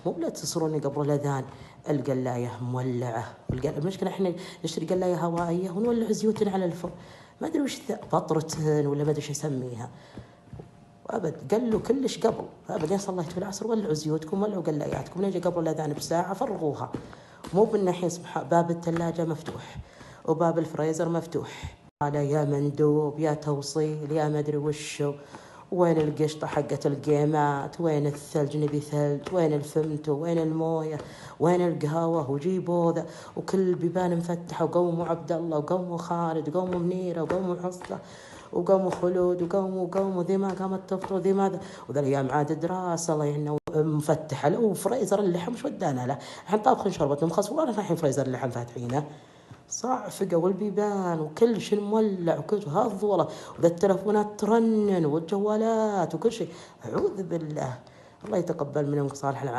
مو لا تصروني قبل الأذان القلاية مولعة. المشكلة احنا نشتري قلاية هوائية ونولع زيوتنا على الفرن، ما أدري وش بطرتن ولا ما أدري وش أسميها. أبد قلوا كلش قبل أبد، يا صليت في العصر ولعوا زيوتكم ولعوا قلاياتكم، نجي قبل الأذان بساعة فرغوها. مو بالنحين باب الثلاجة مفتوح وباب الفريزر مفتوح، على يا مندوب يا توصيل يا ما أدري وشو. وين القشطة حقت القيمات، وين الثلج نبي ثلج، وين الفمتو، وين الموية، وين القهوة، وجيبوا ذا. وكل البيبان مفتحة، وقوموا عبد الله وقوموا خالد وقوموا منيرة وقوموا حصة وقوموا خلود وقوموا ذي ما قامت تفطر ذي ماذا. وذا الايام عاد دراسه الله يعيننا مفتحه له وفريزر اللحم مش ودانا له، الحين طابخين شوربه مخصص ولا الحين فريزر اللحم فاتحينه صعفقه والبيبان وكل شيء مولع وكل شيء هالظوله، وذا التلفونات ترنن والجوالات وكل شيء. اعوذ بالله، الله يتقبل منهم صالح العاد.